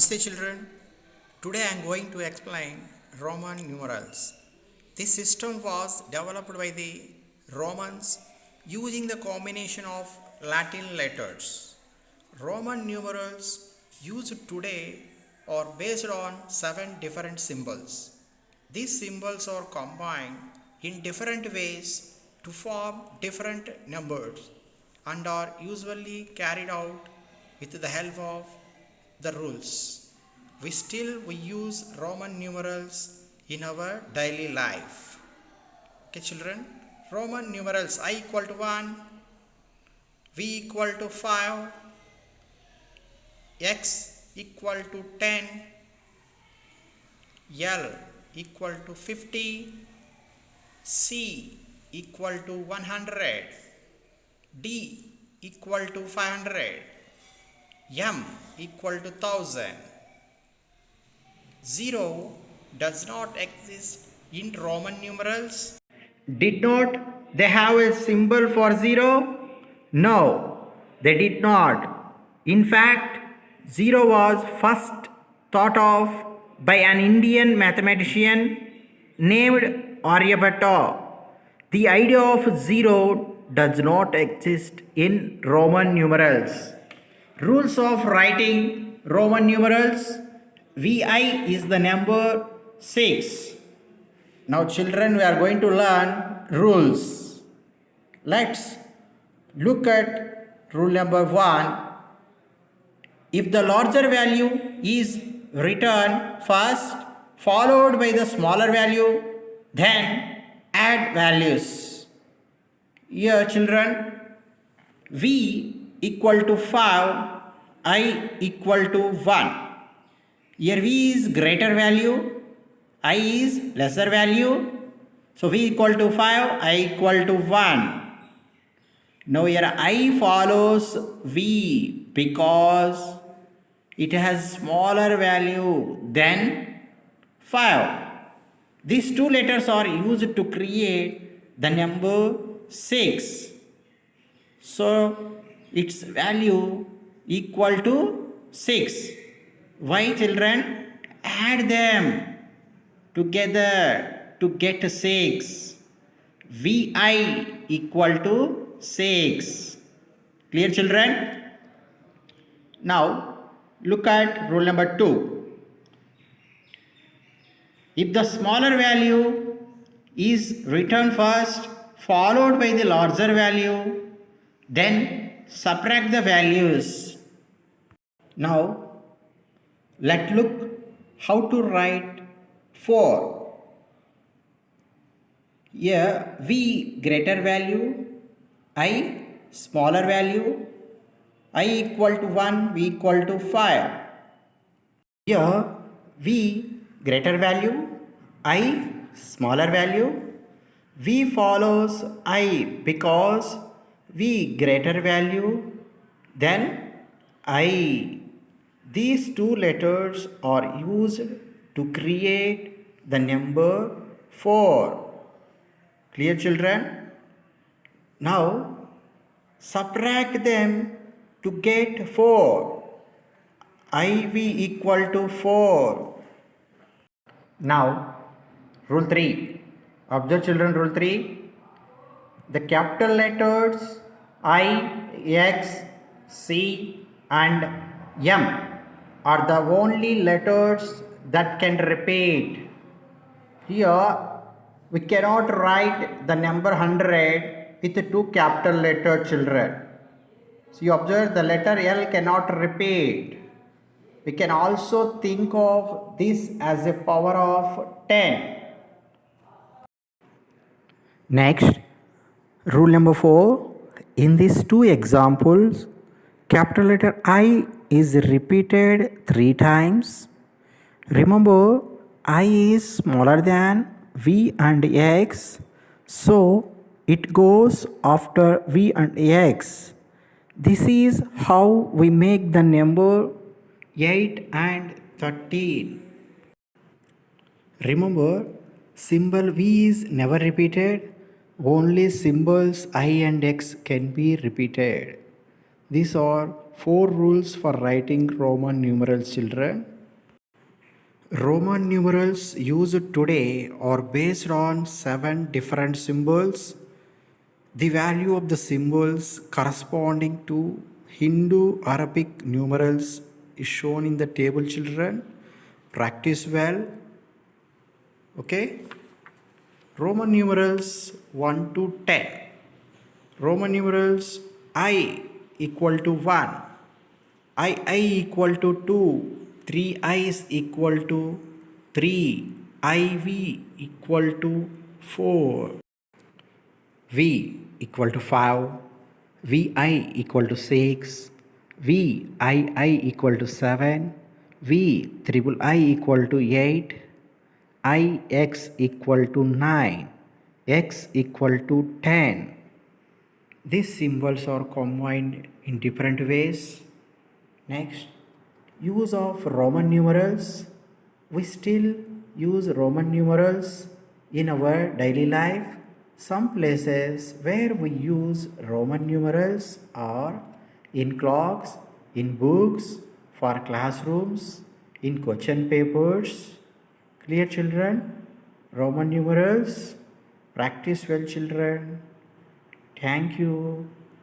Namaste children. Today I am going to explain Roman numerals. This system was developed by the Romans using the combination of Latin letters. Roman numerals used today are based on 7 different symbols. These symbols are combined in different ways to form different numbers and are usually carried out with the help of the rules. We use Roman numerals in our daily life. Okay children, Roman numerals I equal to 1, V equal to 5, X equal to 10, L equal to 50, C equal to 100, D equal to 500, M equal to 1000. 0 does not exist in Roman numerals. Did not they have a symbol for 0? No, they did not. In fact, 0 was first thought of by an Indian mathematician named Aryabhatta. The idea of 0 does not exist in Roman numerals. Rules of writing Roman numerals. VI is the number 6. Now children, we are going to learn rules. Let's look at rule number 1. If the larger value is written first, followed by the smaller value, then add values. Here children, V equal to 5, I equal to 1. Here V is greater value, I is lesser value. So V equal to 5, I equal to 1. Now here I follows V because it has smaller value than 5. These two letters are used to create the number 6. So its value equal to 6. Why children? Add them together to get 6. VI equal to 6. Clear children? Now look at rule number 2. If the smaller value is written first, followed by the larger value, then subtract the values. Now let's look how to write 4. Here V greater value, I smaller value, I equal to 1, V equal to 5. Here V greater value, I smaller value, V follows I because V greater value, then I. These two letters are used to create the number 4. Clear children? Now subtract them to get 4. IV equal to 4. Now rule 3. Observe children, rule 3. The capital letters I, X, C and M are the only letters that can repeat. Here we cannot write the number 100 with two capital letter children. So you observe the letter L cannot repeat. We can also think of this as a power of 10. Next, rule number 4. In these two examples, capital letter I is repeated 3 times. Remember, I is smaller than V and X, so it goes after V and X. This is how we make the number 8 and 13. Remember, symbol V is never repeated. Only symbols I and X can be repeated. These are 4 rules for writing Roman numerals children. Roman numerals used today are based on 7 different symbols. The value of the symbols corresponding to Hindu Arabic numerals is shown in the table, children. Practice well. Okay? Roman numerals 1 to 10. Roman numerals I equal to 1. I equal to 2. 3 I's equal to 3. IV equal to 4. V equal to 5. VI equal to 6. VII equal to 7. V triple I equal to 8. IX equal to 9. X equal to 10. These symbols are combined in different ways. Next, use of Roman numerals. We still use Roman numerals in our daily life. Some places where we use Roman numerals are in clocks, in books, for classrooms, in question papers. Clear, children? Roman numerals. Practice well, children. Thank you.